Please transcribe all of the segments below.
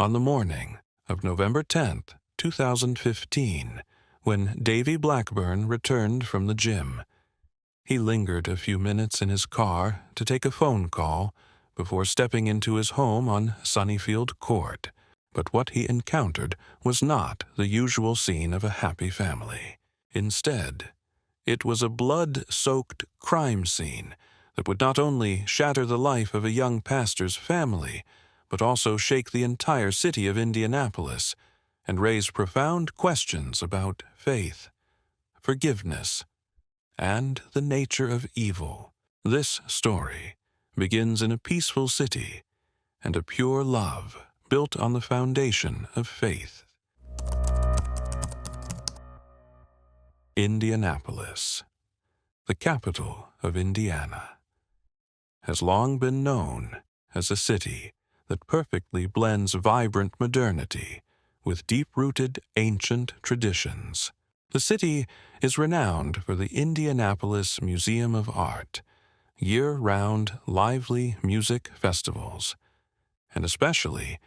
On the morning of November 10th, 2015, when Davy Blackburn returned from the gym, he lingered a few minutes in his car to take a phone call before stepping into his home on Sunnyfield Court. But what he encountered was not the usual scene of a happy family. Instead, it was a blood-soaked crime scene that would not only shatter the life of a young pastor's family, but also shake the entire city of Indianapolis and raise profound questions about faith, forgiveness, and the nature of evil. This story begins in a peaceful city and a pure love built on the foundation of faith. Indianapolis, the capital of Indiana, has long been known as a city that perfectly blends vibrant modernity with deep-rooted ancient traditions. The city is renowned for the Indianapolis Museum of Art, year-round lively music festivals, and especially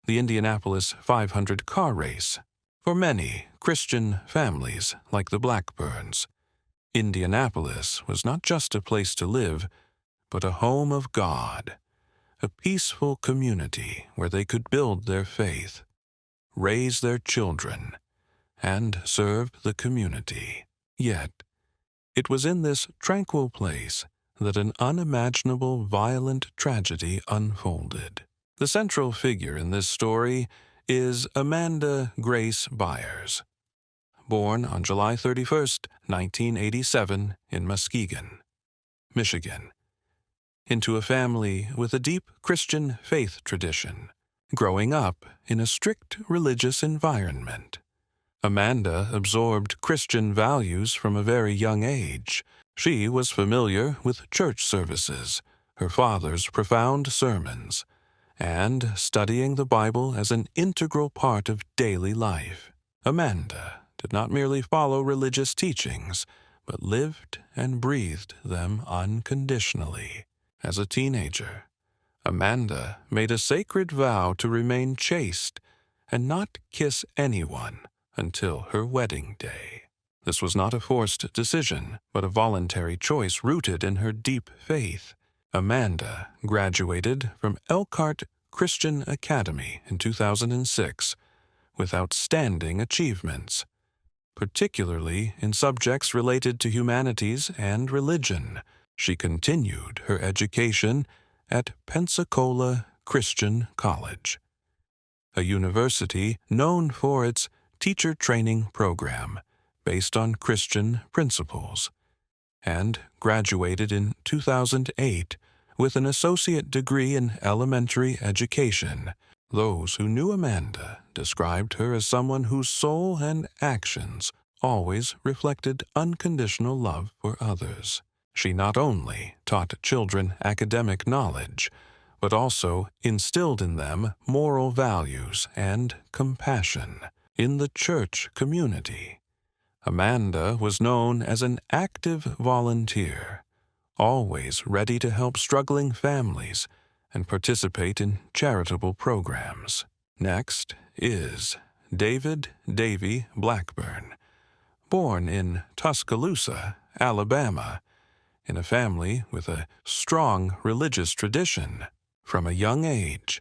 the Indianapolis 500 car race. For many Christian families like the Blackburns, Indianapolis was not just a place to live, but a home of God, a peaceful community where they could build their faith, raise their children, and serve the community. Yet, it was in this tranquil place that an unimaginable violent tragedy unfolded. The central figure in this story is Amanda Grace Byers, born on July 31st, 1987 in Muskegon, Michigan, into a family with a deep Christian faith tradition, growing up in a strict religious environment. Amanda absorbed Christian values from a very young age. She was familiar with church services, her father's profound sermons, and studying the Bible as an integral part of daily life. Amanda did not merely follow religious teachings, but lived and breathed them unconditionally. As a teenager, Amanda made a sacred vow to remain chaste and not kiss anyone until her wedding day. This was not a forced decision, but a voluntary choice rooted in her deep faith. Amanda graduated from Elkhart Christian Academy in 2006 with outstanding achievements, particularly in subjects related to humanities and religion. She continued her education at Pensacola Christian College, a university known for its teacher training program based on Christian principles, and graduated in 2008 with an associate degree in elementary education. Those who knew Amanda described her as someone whose soul and actions always reflected unconditional love for others. She not only taught children academic knowledge, but also instilled in them moral values and compassion. In the church community, Amanda was known as an active volunteer, always ready to help struggling families and participate in charitable programs. Next is David Davy Blackburn, born in Tuscaloosa, Alabama, in a family with a strong religious tradition. From a young age,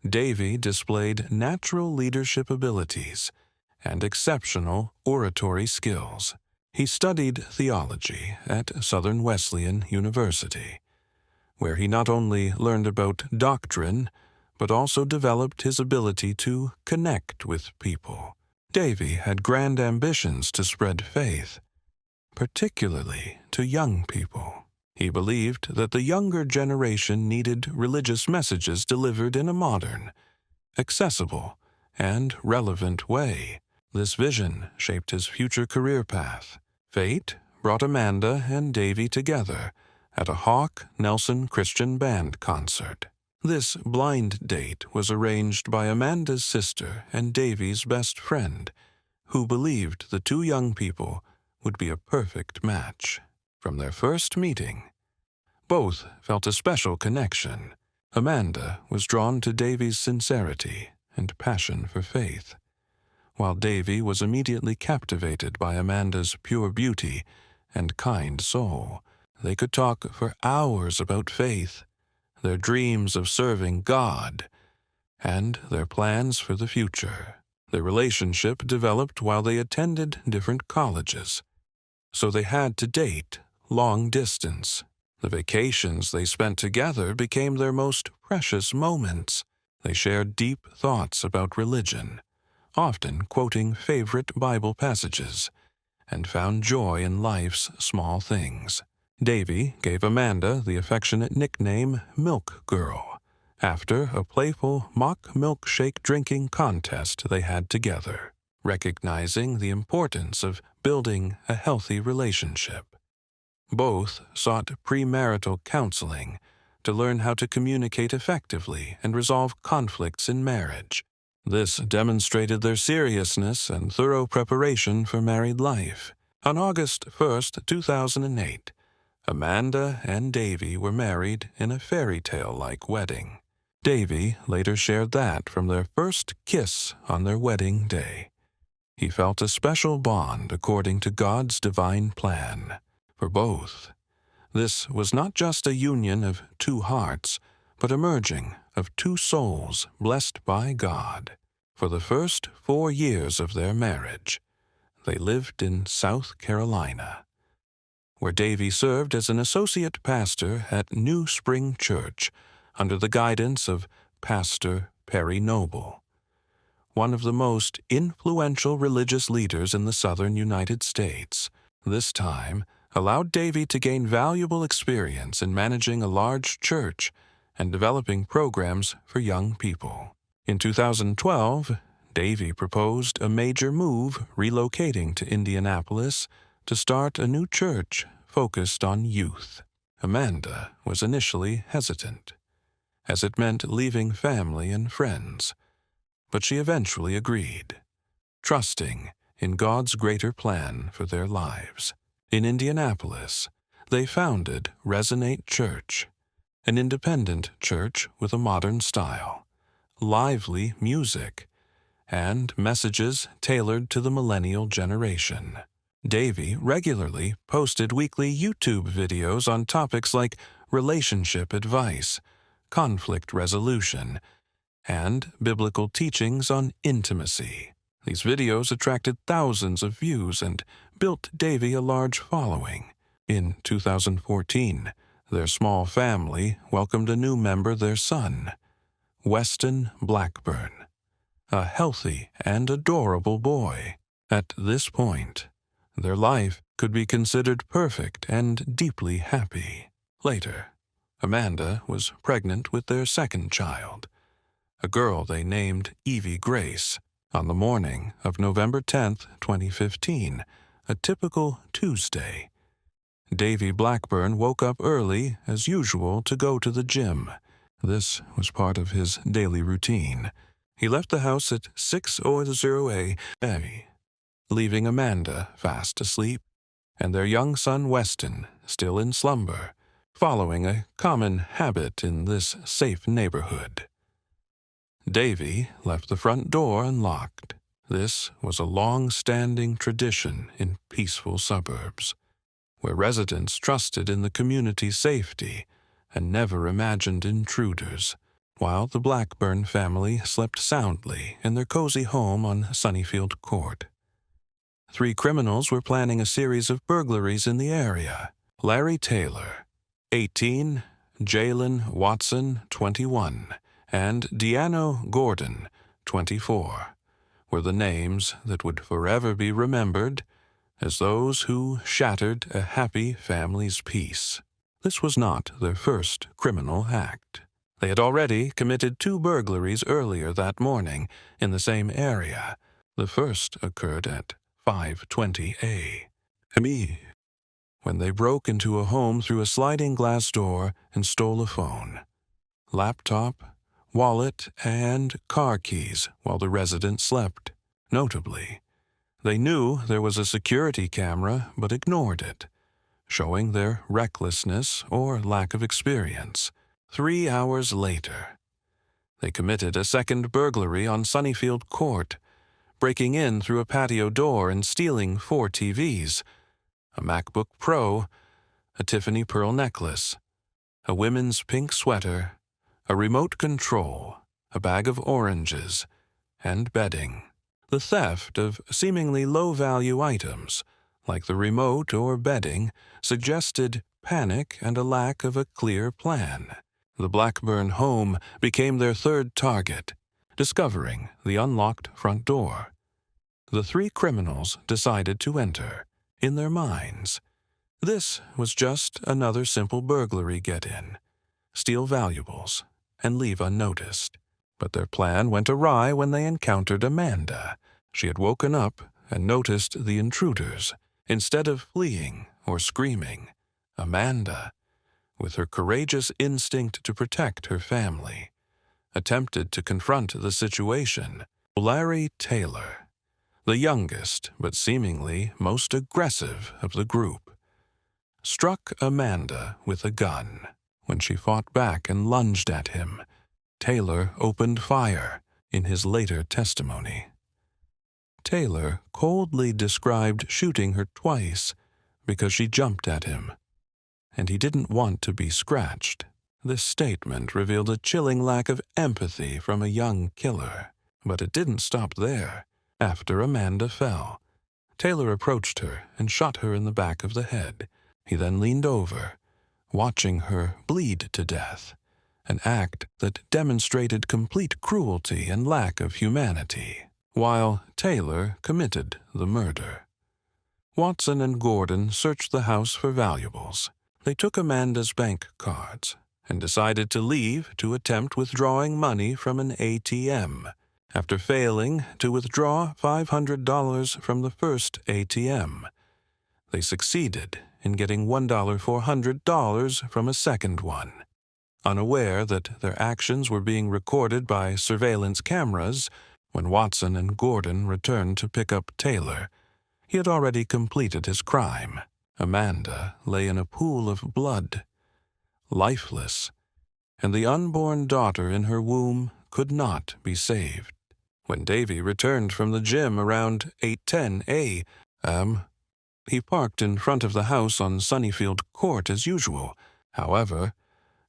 Davy displayed natural leadership abilities and exceptional oratory skills. He studied theology at Southern Wesleyan University, where he not only learned about doctrine, but also developed his ability to connect with people. Davy had grand ambitions to spread faith, particularly to young people. He believed that the younger generation needed religious messages delivered in a modern, accessible, and relevant way. This vision shaped his future career path. Fate brought Amanda and Davy together at a Hawk Nelson Christian Band concert. This blind date was arranged by Amanda's sister and Davy's best friend, who believed the two young people would be a perfect match. From their first meeting, both felt a special connection. Amanda was drawn to Davy's sincerity and passion for faith. While Davy was immediately captivated by Amanda's pure beauty and kind soul, they could talk for hours about faith, their dreams of serving God, and their plans for the future. Their relationship developed while they attended different colleges, so they had to date long distance. The vacations they spent together became their most precious moments. They shared deep thoughts about religion, often quoting favorite Bible passages, and found joy in life's small things. Davy gave Amanda the affectionate nickname Milk Girl, after a playful mock milkshake drinking contest they had together, recognizing the importance of building a healthy relationship. Both sought premarital counseling to learn how to communicate effectively and resolve conflicts in marriage. This demonstrated their seriousness and thorough preparation for married life. On August 1st, 2008, Amanda and Davy were married in a fairy tale-like wedding. Davy later shared that from their first kiss on their wedding day. He felt a special bond according to God's divine plan. For both, this was not just a union of two hearts, but a merging of two souls blessed by God. For the first 4 years of their marriage, they lived in South Carolina, where Davy served as an associate pastor at New Spring Church under the guidance of Pastor Perry Noble, one of the most influential religious leaders in the southern United States. This time allowed Davy to gain valuable experience in managing a large church and developing programs for young people. In 2012, Davy proposed a major move, relocating to Indianapolis to start a new church focused on youth. Amanda was initially hesitant, as it meant leaving family and friends, but she eventually agreed, trusting in God's greater plan for their lives. In Indianapolis, they founded Resonate Church, an independent church with a modern style, lively music, and messages tailored to the millennial generation. Davy regularly posted weekly YouTube videos on topics like relationship advice, conflict resolution, and biblical teachings on intimacy. These videos attracted thousands of views and built Davy a large following. In 2014, their small family welcomed a new member, their son, Weston Blackburn, a healthy and adorable boy. At this point, their life could be considered perfect and deeply happy. Later, Amanda was pregnant with their second child, a girl they named Evie Grace. On the morning of November 10, 2015, a typical Tuesday, Davy Blackburn woke up early, as usual, to go to the gym. This was part of his daily routine. He left the house at 6:00 a.m., leaving Amanda fast asleep, and their young son Weston still in slumber, following a common habit in this safe neighborhood. Davy left the front door unlocked. This was a long-standing tradition in peaceful suburbs, where residents trusted in the community's safety and never imagined intruders, while the Blackburn family slept soundly in their cozy home on Sunnyfield Court. 3 criminals were planning a series of burglaries in the area. Larry Taylor, 18, Jalen Watson, 21, and Deano Gordon, 24, were the names that would forever be remembered as those who shattered a happy family's peace. This was not their first criminal act. They had already committed 2 burglaries earlier that morning in the same area. The first occurred at 5:20 a.m., when they broke into a home through a sliding glass door and stole a phone, laptop, wallet, and car keys while the resident slept. Notably, they knew there was a security camera but ignored it, showing their recklessness or lack of experience. 3 hours later, They committed a second burglary on Sunnyfield Court, breaking in through a patio door and stealing 4 TVs, a MacBook Pro, a Tiffany pearl necklace, a women's pink sweater, a remote control, a bag of oranges, and bedding. The theft of seemingly low-value items, like the remote or bedding, suggested panic and a lack of a clear plan. The Blackburn home became their third target, discovering the unlocked front door. The 3 criminals decided to enter, in their minds. This was just another simple burglary get-in, steal valuables, and leave unnoticed. But their plan went awry when they encountered Amanda. She had woken up and noticed the intruders. Instead of fleeing or screaming, Amanda, with her courageous instinct to protect her family, attempted to confront the situation. Larry Taylor, the youngest but seemingly most aggressive of the group, struck Amanda with a gun. When she fought back and lunged at him, Taylor opened fire in his later testimony. Taylor coldly described shooting her twice because she jumped at him, and he didn't want to be scratched. This statement revealed a chilling lack of empathy from a young killer. But it didn't stop there. After Amanda fell, Taylor approached her and shot her in the back of the head. He then leaned over, watching her bleed to death, an act that demonstrated complete cruelty and lack of humanity, while Taylor committed the murder. Watson and Gordon searched the house for valuables. They took Amanda's bank cards and decided to leave to attempt withdrawing money from an ATM. After failing to withdraw $500 from the first ATM, they succeeded in getting $1,400 from a second one. Unaware that their actions were being recorded by surveillance cameras, when Watson and Gordon returned to pick up Taylor, he had already completed his crime. Amanda lay in a pool of blood, lifeless, and the unborn daughter in her womb could not be saved. When Davy returned from the gym around 8:10 a.m., he parked in front of the house on Sunnyfield Court as usual. However,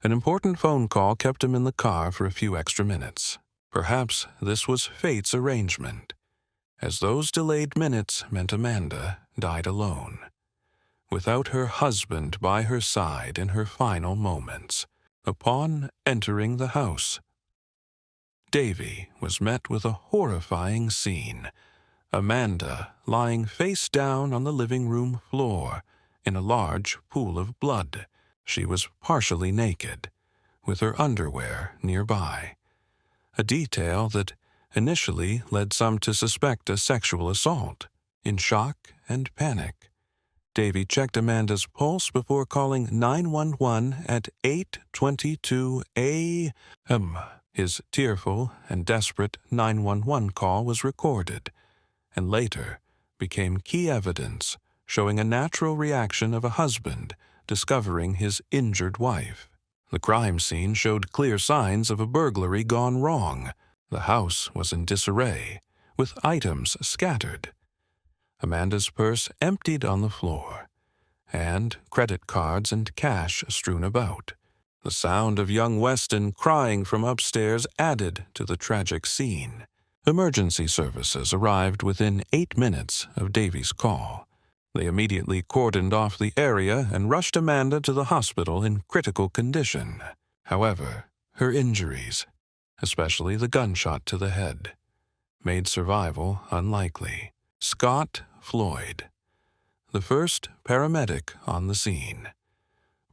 an important phone call kept him in the car for a few extra minutes. Perhaps this was fate's arrangement, as those delayed minutes meant Amanda died alone, without her husband by her side in her final moments. Upon entering the house, Davy was met with a horrifying scene. Amanda lying face down on the living room floor in a large pool of blood. She was partially naked, with her underwear nearby, a detail that initially led some to suspect a sexual assault. In shock and panic, Davy checked Amanda's pulse before calling 911 at 8:22 a.m. His tearful and desperate 911 call was recorded, and later became key evidence showing a natural reaction of a husband discovering his injured wife. The crime scene showed clear signs of a burglary gone wrong. The house was in disarray, with items scattered. Amanda's purse emptied on the floor, and credit cards and cash strewn about. The sound of young Weston crying from upstairs added to the tragic scene. Emergency services arrived within 8 minutes of Davy's call. They immediately cordoned off the area and rushed Amanda to the hospital in critical condition. However, her injuries, especially the gunshot to the head, made survival unlikely. Scott Floyd, the first paramedic on the scene,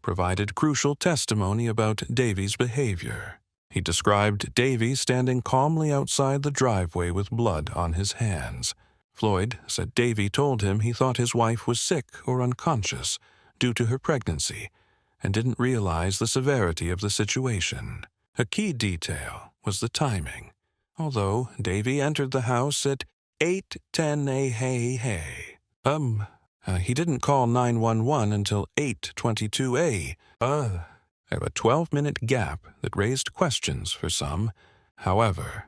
provided crucial testimony about Davy's behavior. He described Davy standing calmly outside the driveway with blood on his hands. Floyd said Davy told him he thought his wife was sick or unconscious due to her pregnancy and didn't realize the severity of the situation. A key detail was the timing. Although Davy entered the house at 8:10 a.m., he didn't call 911 until 8:22 a.m. A 12-minute gap that raised questions for some However,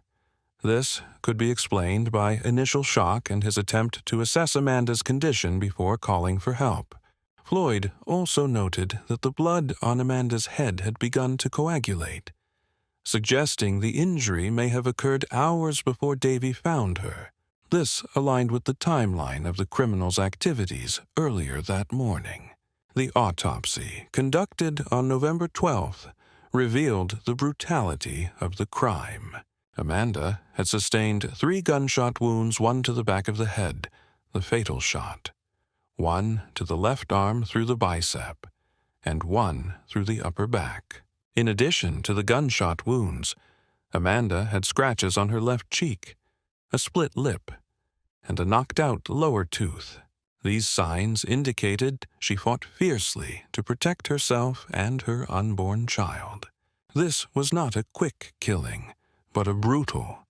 this could be explained by initial shock and his attempt to assess Amanda's condition before calling for help. Floyd also noted that the blood on Amanda's head had begun to coagulate, suggesting the injury may have occurred hours before Davy found her. This aligned with the timeline of the criminal's activities earlier that morning. The autopsy, conducted on November 12th, revealed the brutality of the crime. Amanda had sustained 3 gunshot wounds, one to the back of the head, the fatal shot, one to the left arm through the bicep, and one through the upper back. In addition to the gunshot wounds, Amanda had scratches on her left cheek, a split lip, and a knocked-out lower tooth. These signs indicated she fought fiercely to protect herself and her unborn child. This was not a quick killing, but a brutal,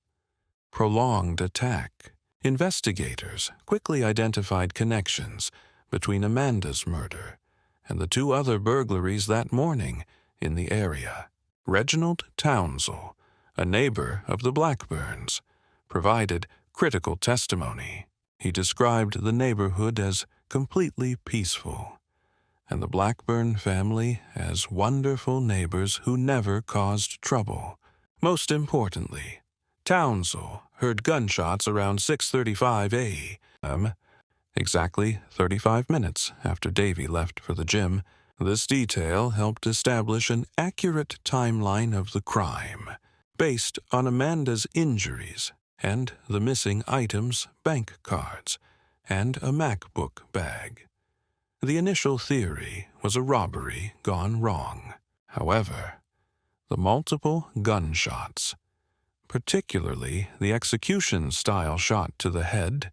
prolonged attack. Investigators quickly identified connections between Amanda's murder and the 2 other burglaries that morning in the area. Reginald Townsell, a neighbor of the Blackburns, provided critical testimony. He described the neighborhood as completely peaceful, and the Blackburn family as wonderful neighbors who never caused trouble. Most importantly, Townsell heard gunshots around 6:35 a.m., exactly 35 minutes after Davy left for the gym. This detail helped establish an accurate timeline of the crime, based on Amanda's injuries and the missing items, bank cards, and a MacBook bag. The initial theory was a robbery gone wrong. However, the multiple gunshots, particularly the execution-style shot to the head,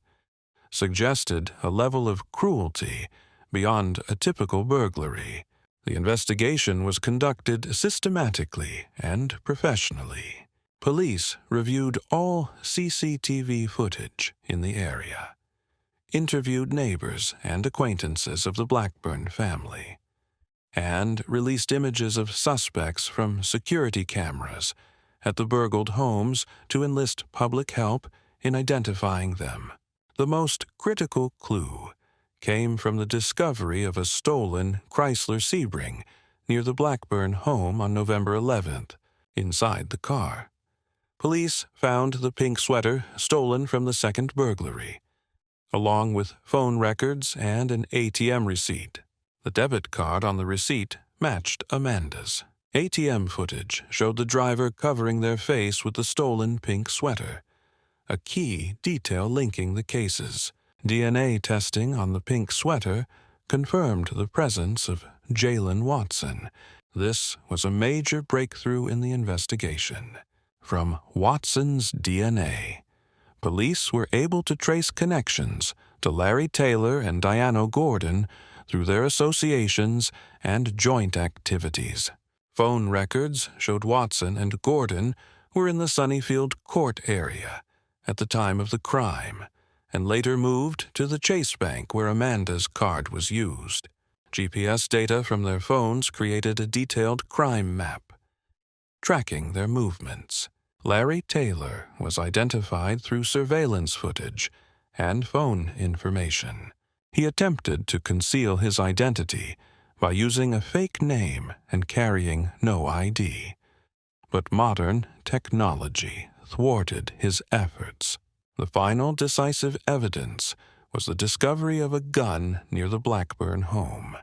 suggested a level of cruelty beyond a typical burglary. The investigation was conducted systematically and professionally. Police reviewed all CCTV footage in the area, interviewed neighbors and acquaintances of the Blackburn family, and released images of suspects from security cameras at the burgled homes to enlist public help in identifying them. The most critical clue came from the discovery of a stolen Chrysler Sebring near the Blackburn home on November 11th, inside the car. Police found the pink sweater stolen from the second burglary, along with phone records and an ATM receipt. The debit card on the receipt matched Amanda's. ATM footage showed the driver covering their face with the stolen pink sweater, a key detail linking the cases. DNA testing on the pink sweater confirmed the presence of Jaylen Watson. This was a major breakthrough in the investigation. From Watson's DNA, police were able to trace connections to Larry Taylor and Diana Gordon through their associations and joint activities. Phone records showed Watson and Gordon were in the Sunnyfield Court area at the time of the crime, and later moved to the Chase Bank where Amanda's card was used. GPS data from their phones created a detailed crime map, tracking their movements. Larry Taylor was identified through surveillance footage and phone information. He attempted to conceal his identity by using a fake name and carrying no ID. But modern technology thwarted his efforts. The final decisive evidence was the discovery of a gun near the Blackburn home.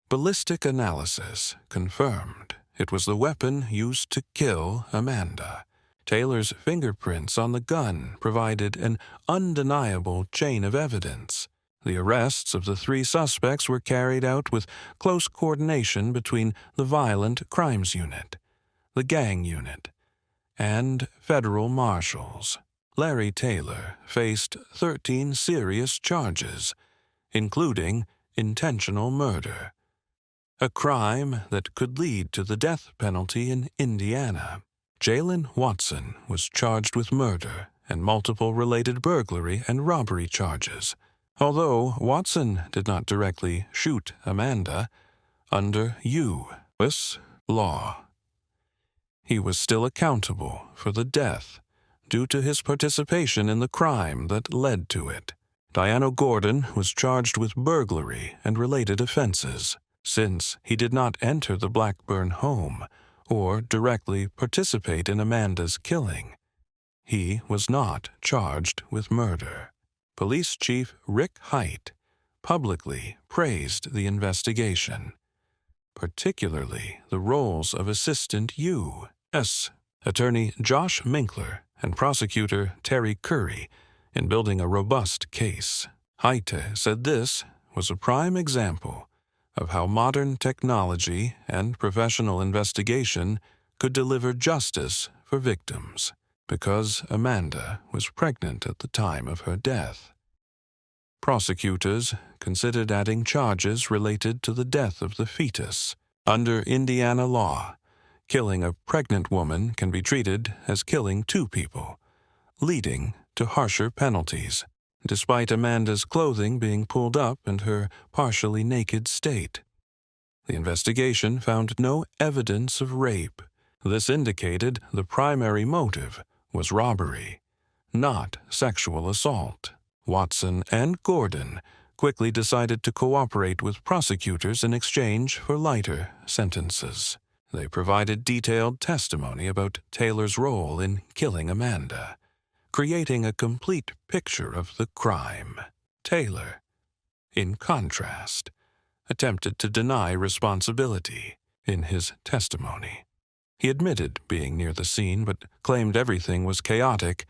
Ballistic analysis confirmed it was the weapon used to kill Amanda. Taylor's fingerprints on the gun provided an undeniable chain of evidence. The arrests of the 3 suspects were carried out with close coordination between the Violent Crimes Unit, the Gang Unit, and federal marshals. Larry Taylor faced 13 serious charges, including intentional murder, a crime that could lead to the death penalty in Indiana. Jaylen Watson was charged with murder and multiple related burglary and robbery charges. Although Watson did not directly shoot Amanda, under U.S. law, he was still accountable for the death due to his participation in the crime that led to it. Diano Gordon was charged with burglary and related offenses, since he did not enter the Blackburn home or directly participate in Amanda's killing. He was not charged with murder. Police Chief Rick Hite publicly praised the investigation, particularly the roles of Assistant U.S. Attorney Josh Minkler and Prosecutor Terry Curry in building a robust case. Hite said this was a prime example of how modern technology and professional investigation could deliver justice for victims, because Amanda was pregnant at the time of her death. Prosecutors considered adding charges related to the death of the fetus. Under Indiana law, killing a pregnant woman can be treated as killing two people, leading to harsher penalties, despite Amanda's clothing being pulled up and her partially naked state. The investigation found no evidence of rape. This indicated the primary motive was robbery, not sexual assault. Watson and Gordon quickly decided to cooperate with prosecutors in exchange for lighter sentences. They provided detailed testimony about Taylor's role in killing Amanda, creating a complete picture of the crime. Taylor, in contrast, attempted to deny responsibility in his testimony. He admitted being near the scene but claimed everything was chaotic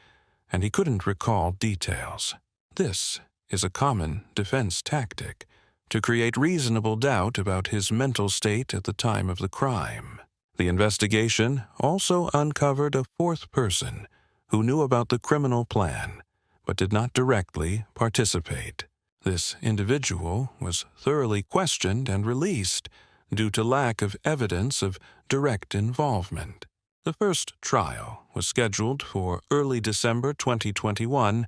and he couldn't recall details. This is a common defense tactic to create reasonable doubt about his mental state at the time of the crime. The investigation also uncovered a fourth person who knew about the criminal plan but did not directly participate. This individual was thoroughly questioned and released due to lack of evidence of direct involvement. The first trial was scheduled for early December 2021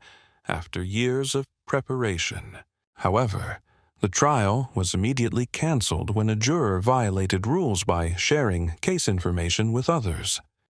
after years of preparation. However, the trial was immediately canceled when a juror violated rules by sharing case information with others.